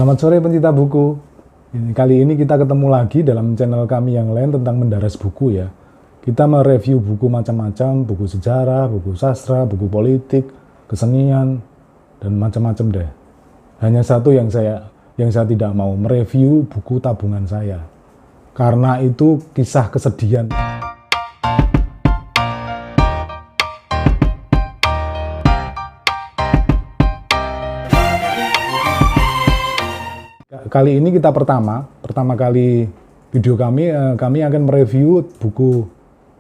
Selamat sore pencinta buku. Kali ini kita ketemu lagi dalam channel kami yang lain tentang mendaras buku ya. Kita mereview buku macam-macam, buku sejarah, buku sastra, buku politik, kesenian, dan macam-macam deh. Hanya satu yang saya tidak mau, mereview buku tabungan saya. Karena itu kisah kesedihan. Kali ini kita pertama kali video kami akan mereview buku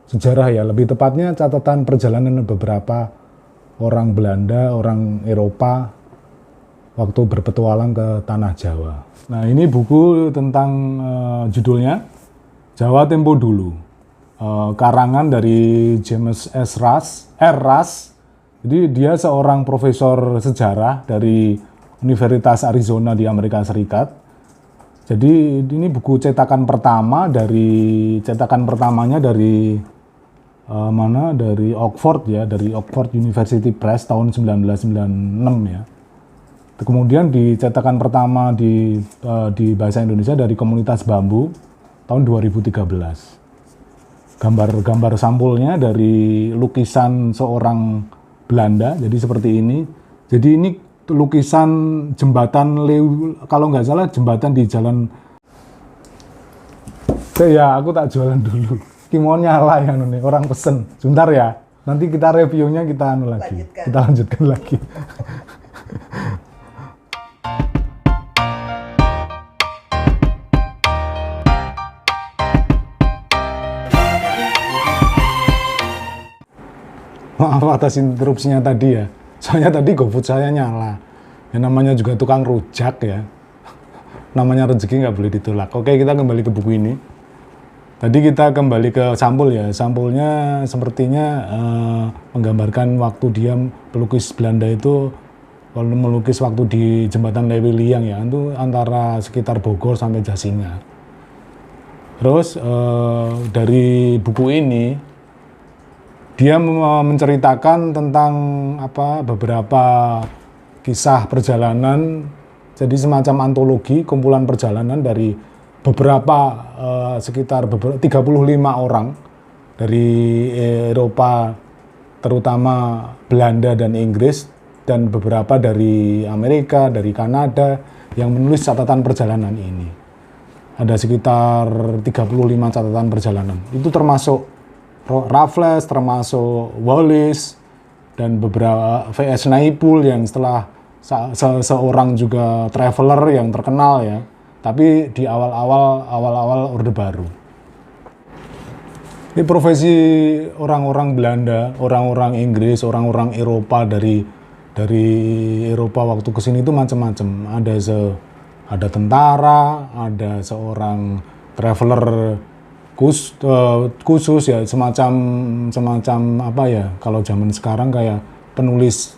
sejarah ya, lebih tepatnya catatan perjalanan beberapa orang Belanda, orang Eropa waktu berpetualang ke tanah Jawa. Nah, ini buku tentang judulnya Jawa Tempo Dulu, karangan dari James R. Rush. Jadi dia seorang profesor sejarah dari Universitas Arizona di Amerika Serikat. Jadi ini buku cetakan pertamanya dari dari Oxford ya, dari Oxford University Press tahun 1996 ya. Kemudian dicetakan pertama di bahasa Indonesia dari Komunitas Bambu tahun 2013. Gambar sampulnya dari lukisan seorang Belanda, jadi seperti ini. Jadi ini lukisan jembatan kalau nggak salah jembatan di jalan. Ya aku tak jualan dulu. Mau nyala yang nih orang pesen. Sebentar ya. Nanti kita reviewnya kita lanjutkan lagi. Maaf atas interupsinya tadi ya. Soalnya tadi GoFood saya nyala. Ya namanya juga tukang rujak ya. Namanya rezeki nggak boleh ditolak. Oke, kita kembali ke buku ini. Tadi kita kembali ke sampul ya. Sampulnya sepertinya menggambarkan waktu dia pelukis Belanda itu melukis waktu di jembatan Lewi Liang ya. Itu antara sekitar Bogor sampai Jasinga. Terus dari buku ini dia menceritakan tentang beberapa kisah perjalanan, jadi semacam antologi kumpulan perjalanan dari sekitar 35 orang dari Eropa, terutama Belanda dan Inggris, dan beberapa dari Amerika, dari Kanada yang menulis catatan perjalanan ini. Ada sekitar 35 catatan perjalanan. Itu termasuk Raffles, termasuk Wallis, dan beberapa V.S. Naipaul yang setelah seorang juga traveler yang terkenal ya, tapi di awal-awal Orde Baru. Ini profesi orang-orang Belanda, orang-orang Inggris, orang-orang Eropa dari Eropa waktu kesini itu macam-macam. Ada tentara, ada seorang traveler khusus ya, semacam kalau zaman sekarang kayak penulis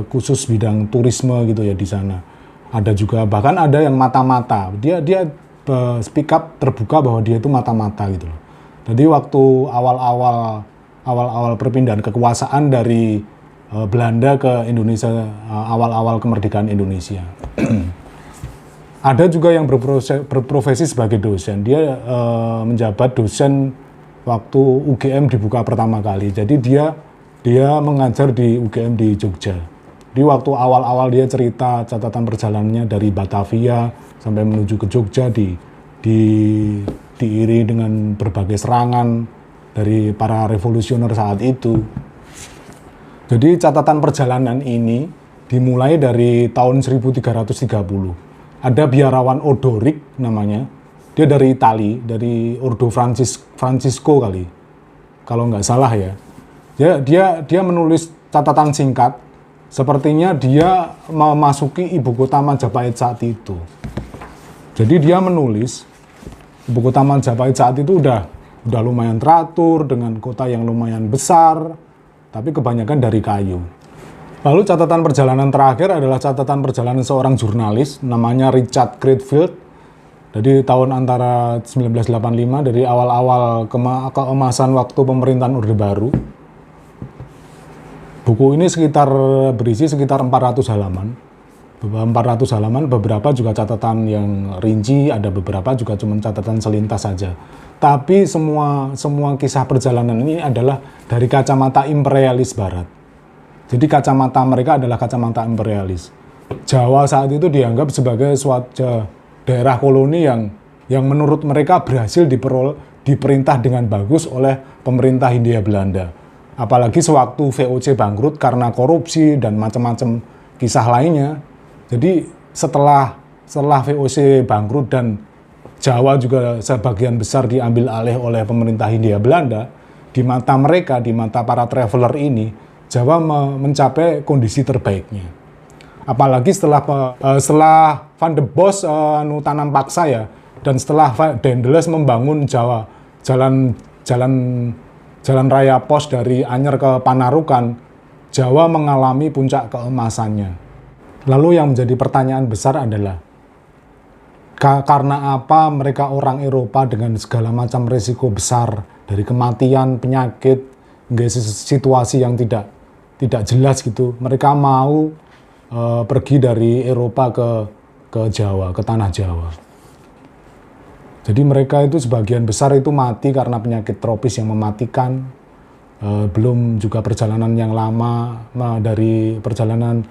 khusus bidang turisme gitu ya di sana. Ada juga bahkan ada yang mata-mata. Dia speak up terbuka bahwa dia itu mata-mata gitu loh. Jadi waktu awal perpindahan kekuasaan dari Belanda ke Indonesia, awal kemerdekaan Indonesia. Ada juga yang berprofesi sebagai dosen. Dia menjabat dosen waktu UGM dibuka pertama kali. Jadi dia mengajar di UGM di Jogja. Di waktu awal-awal dia cerita catatan perjalanannya dari Batavia sampai menuju ke Jogja diiri dengan berbagai serangan dari para revolusioner saat itu. Jadi catatan perjalanan ini dimulai dari tahun 1330. Ada biarawan Odoric namanya, dia dari Itali, dari Ordo Francisco kali, kalau nggak salah ya. Dia menulis catatan singkat, sepertinya dia memasuki ibu kota Majapahit saat itu. Jadi dia menulis ibu kota Majapahit saat itu udah lumayan teratur dengan kota yang lumayan besar, tapi kebanyakan dari kayu. Lalu catatan perjalanan terakhir adalah catatan perjalanan seorang jurnalis namanya Richard Critfield. Jadi tahun antara 1985 dari awal-awal keemasan waktu pemerintahan Orde Baru. Buku ini berisi sekitar 400 halaman. 400 halaman, beberapa juga catatan yang rinci, ada beberapa juga cuma catatan selintas saja. Tapi semua kisah perjalanan ini adalah dari kacamata imperialis Barat. Jadi kacamata mereka adalah kacamata imperialis. Jawa saat itu dianggap sebagai suatu daerah koloni yang menurut mereka berhasil diperintah dengan bagus oleh pemerintah Hindia Belanda. Apalagi sewaktu VOC bangkrut karena korupsi dan macam-macam kisah lainnya. Jadi setelah VOC bangkrut dan Jawa juga sebagian besar diambil alih oleh pemerintah Hindia Belanda, di mata mereka, di mata para traveler ini, Jawa mencapai kondisi terbaiknya. Apalagi setelah Van de Bos tanam paksa ya, dan setelah Daendels membangun jalan raya pos dari Anyer ke Panarukan, Jawa mengalami puncak keemasannya. Lalu yang menjadi pertanyaan besar adalah, karena apa mereka orang Eropa dengan segala macam risiko besar, dari kematian, penyakit, hingga situasi yang tidak jelas gitu, mereka mau pergi dari Eropa ke Jawa, ke tanah Jawa. Jadi mereka itu sebagian besar itu mati karena penyakit tropis yang mematikan, belum juga perjalanan yang lama, dari perjalanan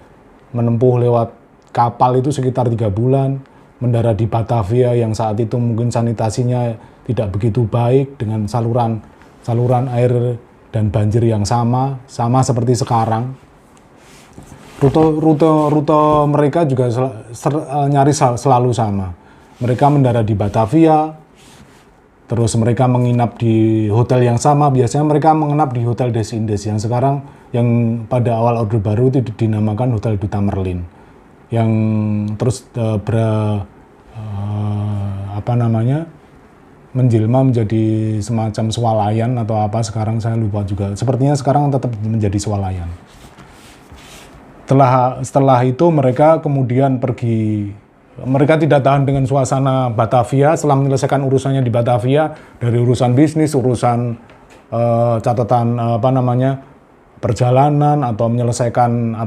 menempuh lewat kapal itu sekitar 3 bulan, mendarat di Batavia yang saat itu mungkin sanitasinya tidak begitu baik, dengan saluran air dan banjir yang sama seperti sekarang. Rute mereka juga nyaris selalu sama. Mereka mendarat di Batavia, terus mereka menginap di hotel yang sama. Biasanya mereka menginap di Hotel Des Indes yang sekarang, yang pada awal Orde Baru itu dinamakan Hotel Duta Merlin, yang terus menjelma menjadi semacam swalayan atau apa, sekarang saya lupa juga. Sepertinya sekarang tetap menjadi swalayan. Setelah itu mereka kemudian pergi. Mereka tidak tahan dengan suasana Batavia. Setelah menyelesaikan urusannya di Batavia, dari urusan bisnis, urusan catatan perjalanan, atau menyelesaikan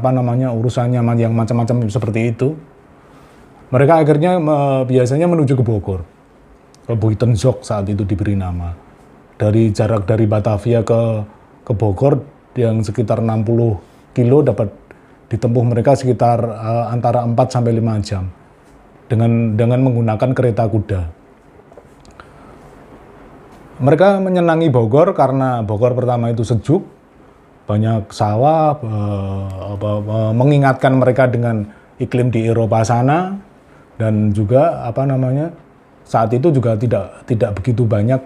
urusannya yang macam-macam seperti itu, mereka akhirnya biasanya menuju ke Bogor, ke Buitenzorg saat itu diberi nama. Dari jarak dari Batavia ke Bogor yang sekitar 60 kilo dapat ditempuh mereka sekitar antara 4 sampai 5 jam dengan menggunakan kereta kuda. Mereka menyenangi Bogor karena Bogor pertama itu sejuk, banyak sawah, mengingatkan mereka dengan iklim di Eropa sana, dan juga saat itu juga tidak begitu banyak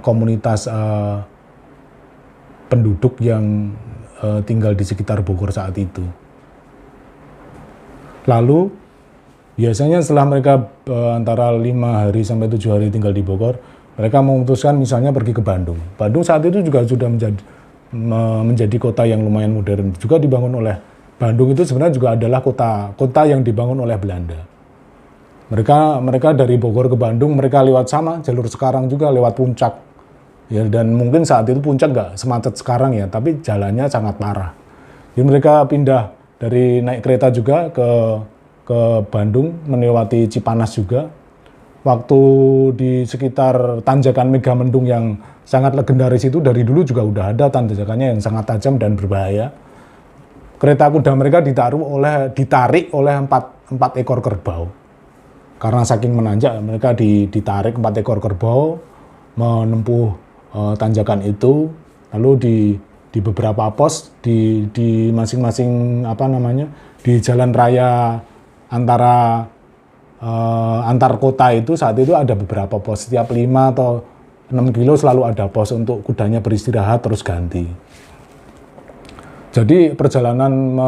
komunitas penduduk yang tinggal di sekitar Bogor saat itu. Lalu biasanya setelah mereka antara 5 hari sampai 7 hari tinggal di Bogor, mereka memutuskan misalnya pergi ke Bandung. Bandung saat itu juga sudah menjadi kota yang lumayan modern. Juga dibangun oleh Bandung itu sebenarnya juga adalah kota yang dibangun oleh Belanda. Mereka dari Bogor ke Bandung, mereka lewat sama jalur sekarang juga, lewat Puncak. Ya, dan mungkin saat itu Puncak nggak semacet sekarang ya, tapi jalannya sangat parah. Jadi mereka pindah dari naik kereta juga ke Bandung, melewati Cipanas juga. Waktu di sekitar tanjakan Megamendung yang sangat legendaris itu, dari dulu juga udah ada tanjakannya yang sangat tajam dan berbahaya. Kereta kuda mereka ditarik oleh 4 ekor kerbau. Karena saking menanjak, mereka ditarik 4 ekor kerbau menempuh tanjakan itu. Lalu di beberapa pos di masing-masing di jalan raya antar kota itu, saat itu ada beberapa pos. Setiap 5 atau 6 kilo selalu ada pos untuk kudanya beristirahat terus ganti. Jadi perjalanan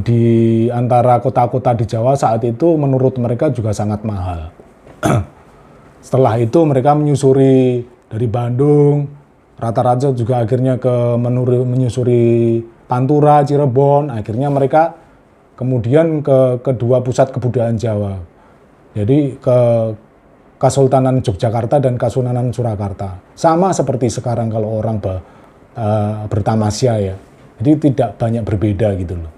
di antara kota-kota di Jawa saat itu menurut mereka juga sangat mahal. Setelah itu mereka menyusuri dari Bandung, rata-rata juga akhirnya menyusuri Pantura, Cirebon. Akhirnya mereka kemudian ke kedua pusat kebudayaan Jawa. Jadi ke Kesultanan Yogyakarta dan Kesultanan Surakarta. Sama seperti sekarang kalau orang bertamasya ya. Jadi tidak banyak berbeda gitu loh.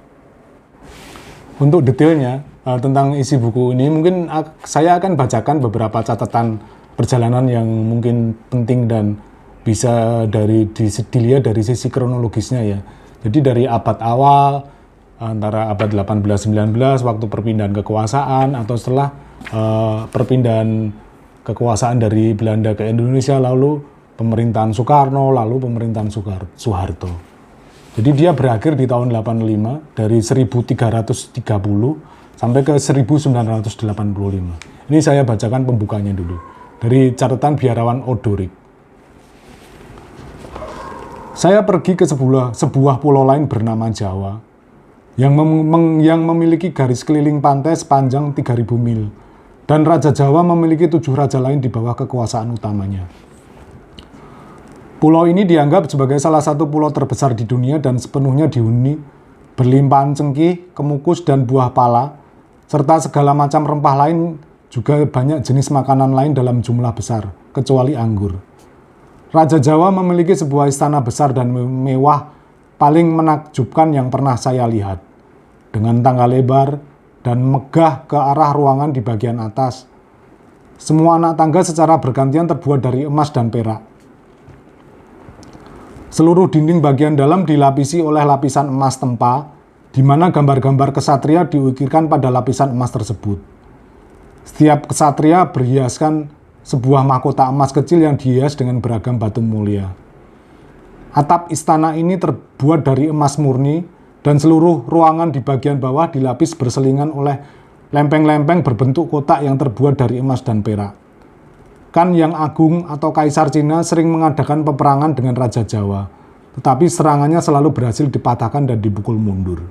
Untuk detailnya tentang isi buku ini mungkin saya akan bacakan beberapa catatan perjalanan yang mungkin penting dan bisa dilihat dari sisi kronologisnya ya. Jadi dari abad awal, antara abad 18-19 waktu perpindahan kekuasaan atau setelah perpindahan kekuasaan dari Belanda ke Indonesia, lalu pemerintahan Soekarno, lalu pemerintahan Soeharto. Jadi dia berakhir di tahun 85 dari 1330 sampai ke 1985. Ini saya bacakan pembukanya dulu dari catatan biarawan Odorik. Saya pergi ke sebuah pulau lain bernama Jawa yang memiliki garis keliling pantai sepanjang 3000 mil dan Raja Jawa memiliki 7 raja lain di bawah kekuasaan utamanya. Pulau ini dianggap sebagai salah satu pulau terbesar di dunia dan sepenuhnya dihuni berlimpahan cengkih, kemukus, dan buah pala, serta segala macam rempah lain, juga banyak jenis makanan lain dalam jumlah besar, kecuali anggur. Raja Jawa memiliki sebuah istana besar dan mewah paling menakjubkan yang pernah saya lihat, dengan tangga lebar dan megah ke arah ruangan di bagian atas. Semua anak tangga secara bergantian terbuat dari emas dan perak. Seluruh dinding bagian dalam dilapisi oleh lapisan emas tempa, di mana gambar-gambar kesatria diukirkan pada lapisan emas tersebut. Setiap kesatria berhiaskan sebuah mahkota emas kecil yang dihias dengan beragam batu mulia. Atap istana ini terbuat dari emas murni, dan seluruh ruangan di bagian bawah dilapis berselingan oleh lempeng-lempeng berbentuk kotak yang terbuat dari emas dan perak. Kan Yang Agung atau Kaisar Cina sering mengadakan peperangan dengan Raja Jawa, tetapi serangannya selalu berhasil dipatahkan dan dipukul mundur.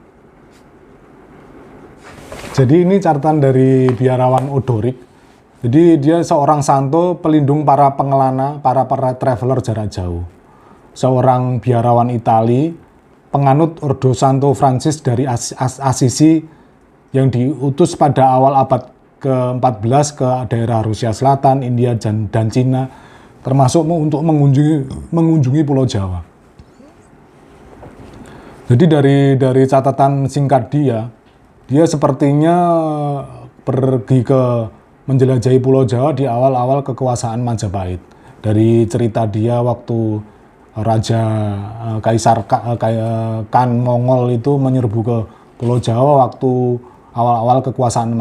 Jadi ini catatan dari biarawan Odorik. Jadi dia seorang santo pelindung para pengelana, para traveler jarak jauh. Seorang biarawan Itali, penganut Ordo Santo Francis dari Assisi yang diutus pada awal abad ke-14 ke daerah Rusia Selatan, India, dan Cina, termasuk untuk mengunjungi Pulau Jawa. Jadi dari catatan singkat dia sepertinya pergi ke menjelajahi Pulau Jawa di awal-awal kekuasaan Majapahit. Dari cerita dia waktu Raja Kaisar Kan Mongol itu menyerbu ke Pulau Jawa waktu awal-awal kekuasaan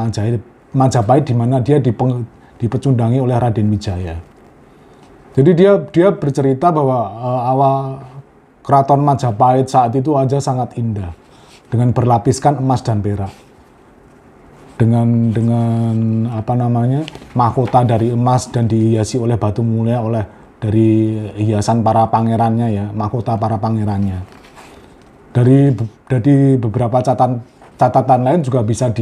Majapahit, di mana dia dipecundangi oleh Raden Wijaya. Jadi dia bercerita bahwa awal keraton Majapahit saat itu aja sangat indah, dengan berlapiskan emas dan perak, dengan mahkota dari emas dan dihiasi oleh batu mulia dari hiasan para pangerannya ya, mahkota para pangerannya. Dari beberapa catatan lain juga bisa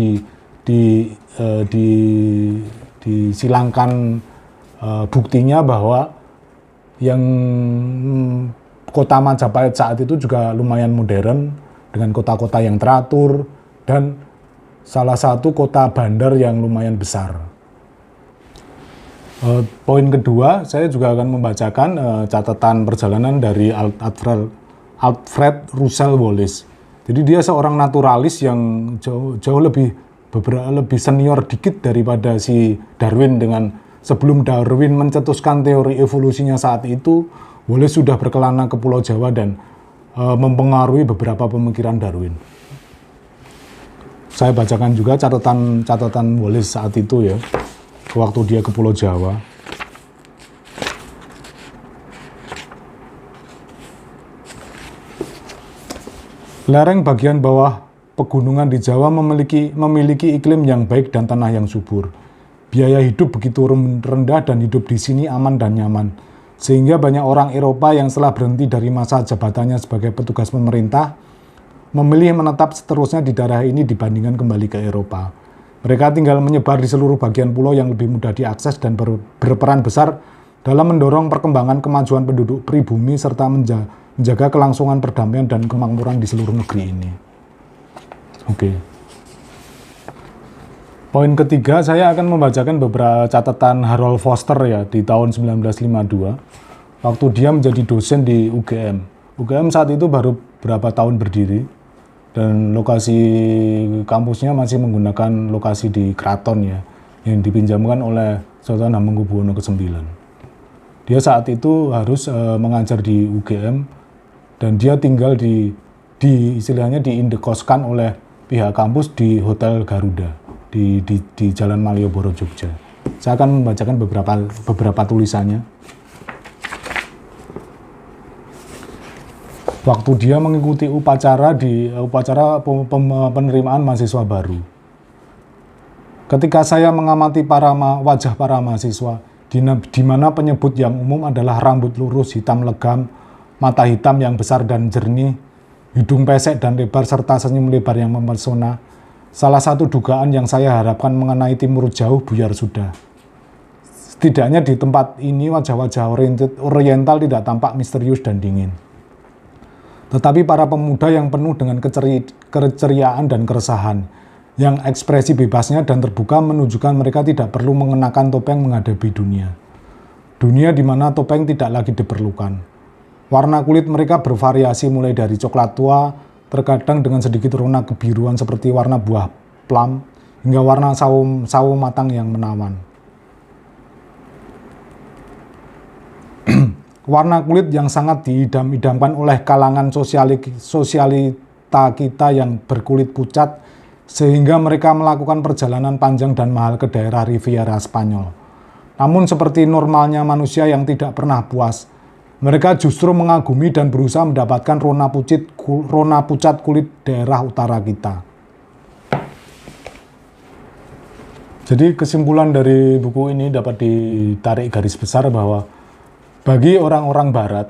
disilangkan buktinya bahwa yang kota Majapahit saat itu juga lumayan modern dengan kota-kota yang teratur dan salah satu kota bandar yang lumayan besar. Poin kedua, saya juga akan membacakan catatan perjalanan dari Alfred Russel Wallace. Jadi dia seorang naturalis yang jauh lebih senior dikit daripada si Darwin. Dengan sebelum Darwin mencetuskan teori evolusinya saat itu, Wallace sudah berkelana ke Pulau Jawa dan mempengaruhi beberapa pemikiran Darwin. Saya bacakan juga catatan Wallace saat itu ya, waktu dia ke Pulau Jawa. Lereng bagian bawah pegunungan di Jawa memiliki iklim yang baik dan tanah yang subur. Biaya hidup begitu rendah dan hidup di sini aman dan nyaman. Sehingga banyak orang Eropa yang setelah berhenti dari masa jabatannya sebagai petugas pemerintah, memilih menetap seterusnya di daerah ini dibandingkan kembali ke Eropa. Mereka tinggal menyebar di seluruh bagian pulau yang lebih mudah diakses dan berperan besar dalam mendorong perkembangan kemajuan penduduk pribumi serta menjaga kelangsungan perdamaian dan kemakmuran di seluruh negeri ini. Oke. Poin ketiga, saya akan membacakan beberapa catatan Harold Foster ya di tahun 1952, waktu dia menjadi dosen di UGM. UGM saat itu baru berapa tahun berdiri dan lokasi kampusnya masih menggunakan lokasi di Keraton ya, yang dipinjamkan oleh Sultan Hamengkubuwono ke-9. Dia saat itu harus mengajar di UGM dan dia tinggal istilahnya diindekoskan oleh pihak kampus di Hotel Garuda di Jalan Malioboro, Jogja. Saya akan membacakan beberapa tulisannya. Waktu dia mengikuti upacara penerimaan mahasiswa baru. Ketika saya mengamati wajah para mahasiswa, di mana penyebut yang umum adalah rambut lurus hitam legam, mata hitam yang besar dan jernih, hidung pesek dan lebar serta senyum lebar yang mempesona. Salah satu dugaan yang saya harapkan mengenai timur jauh buyar sudah. Setidaknya di tempat ini wajah-wajah oriental tidak tampak misterius dan dingin. Tetapi para pemuda yang penuh dengan keceriaan dan keresahan, yang ekspresi bebasnya dan terbuka menunjukkan mereka tidak perlu mengenakan topeng menghadapi dunia. Dunia di mana topeng tidak lagi diperlukan. Warna kulit mereka bervariasi mulai dari coklat tua, terkadang dengan sedikit rona kebiruan seperti warna buah plum, hingga warna sawo matang yang menawan. Warna kulit yang sangat diidam-idamkan oleh kalangan sosialita kita yang berkulit pucat, sehingga mereka melakukan perjalanan panjang dan mahal ke daerah Riviera Spanyol. Namun seperti normalnya manusia yang tidak pernah puas, mereka justru mengagumi dan berusaha mendapatkan rona pucat kulit daerah utara kita. Jadi kesimpulan dari buku ini dapat ditarik garis besar bahwa bagi orang-orang Barat,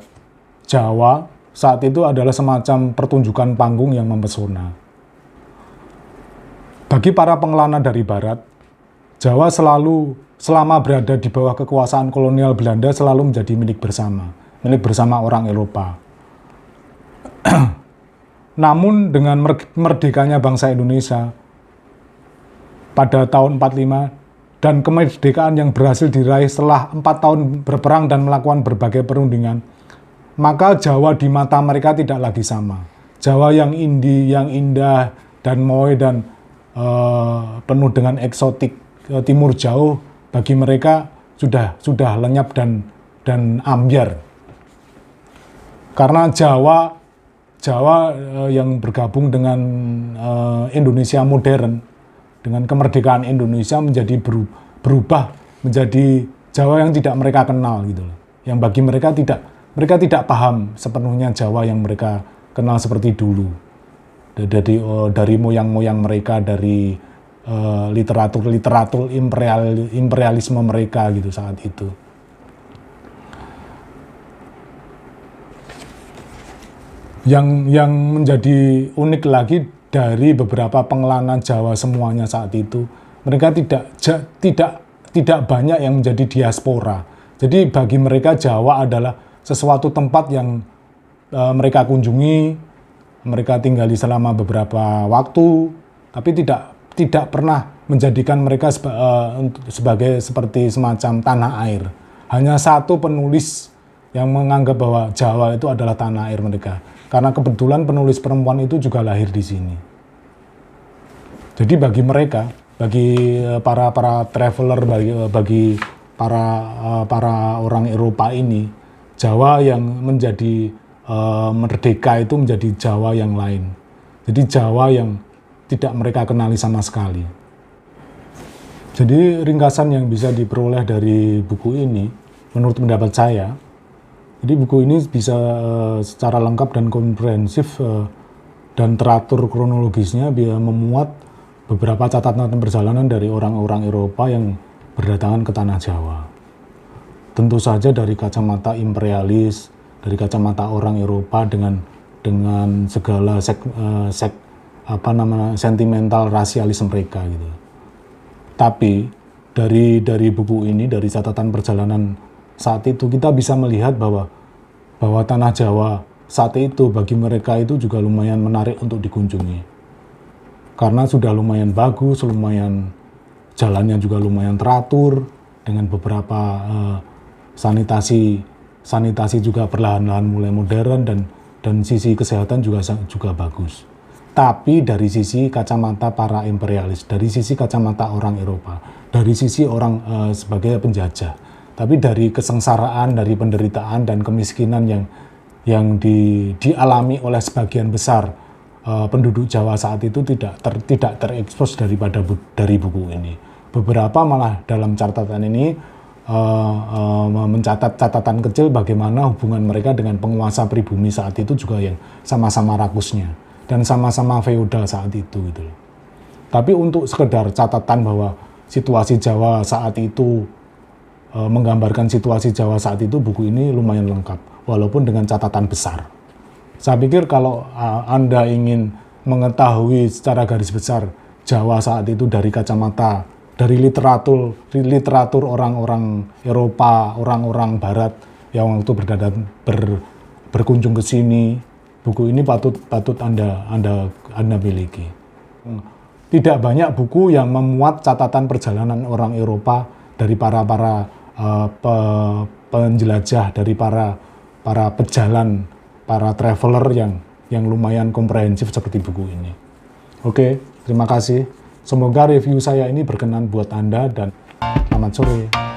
Jawa saat itu adalah semacam pertunjukan panggung yang mempesona. Bagi para pengelana dari Barat, Jawa selama berada di bawah kekuasaan kolonial Belanda selalu menjadi milik bersama orang Eropa. Namun dengan merdekanya bangsa Indonesia pada tahun 45 dan kemerdekaan yang berhasil diraih setelah 4 tahun berperang dan melakukan berbagai perundingan, maka Jawa di mata mereka tidak lagi sama. Jawa yang indah dan moe dan penuh dengan eksotik timur jauh bagi mereka sudah lenyap dan ambyar. Karena Jawa yang bergabung dengan Indonesia modern, dengan kemerdekaan Indonesia menjadi berubah menjadi Jawa yang tidak mereka kenal gitu loh. Yang bagi mereka tidak paham sepenuhnya Jawa yang mereka kenal seperti dulu. Dari moyang-moyang mereka, dari literatur imperialisme mereka gitu saat itu. Yang menjadi unik lagi dari beberapa pengelana Jawa semuanya saat itu, mereka tidak banyak yang menjadi diaspora. Jadi bagi mereka Jawa adalah sesuatu tempat yang mereka kunjungi, mereka tinggali selama beberapa waktu, tapi tidak pernah menjadikan mereka sebagai seperti semacam tanah air. Hanya satu penulis yang menganggap bahwa Jawa itu adalah tanah air mereka. Karena kebetulan penulis perempuan itu juga lahir di sini. Jadi bagi mereka, bagi para traveler, bagi para orang Eropa ini, Jawa yang menjadi merdeka itu menjadi Jawa yang lain. Jadi Jawa yang tidak mereka kenali sama sekali. Jadi ringkasan yang bisa diperoleh dari buku ini, menurut pendapat saya, jadi buku ini bisa secara lengkap dan komprehensif dan teratur kronologisnya bisa memuat beberapa catatan perjalanan dari orang-orang Eropa yang berdatangan ke tanah Jawa. Tentu saja dari kacamata imperialis, dari kacamata orang Eropa dengan segala sentimental rasialis mereka gitu. Tapi dari buku ini, dari catatan perjalanan saat itu kita bisa melihat bahwa tanah Jawa saat itu bagi mereka itu juga lumayan menarik untuk dikunjungi. Karena sudah lumayan bagus, jalannya juga lumayan teratur, dengan beberapa sanitasi juga perlahan-lahan mulai modern, dan sisi kesehatan juga bagus. Tapi dari sisi kacamata para imperialis, dari sisi kacamata orang Eropa, dari sisi orang sebagai penjajah, tapi dari kesengsaraan, dari penderitaan dan kemiskinan yang dialami oleh sebagian besar penduduk Jawa saat itu tidak terekspos dari buku ini. Beberapa malah dalam catatan ini mencatat catatan kecil bagaimana hubungan mereka dengan penguasa pribumi saat itu juga yang sama-sama rakusnya dan sama-sama feodal saat itu gitu. Tapi untuk sekedar catatan bahwa situasi Jawa saat itu menggambarkan situasi Jawa saat itu, buku ini lumayan lengkap walaupun dengan catatan besar. Saya pikir kalau Anda ingin mengetahui secara garis besar Jawa saat itu dari kacamata, dari literatur orang-orang Eropa, orang-orang Barat yang waktu berkunjung ke sini, buku ini patut Anda miliki. Tidak banyak buku yang memuat catatan perjalanan orang Eropa dari para penjelajah, dari para pejalan, para traveler yang lumayan komprehensif seperti buku ini. Oke, terima kasih. Semoga review saya ini berkenan buat Anda dan selamat sore.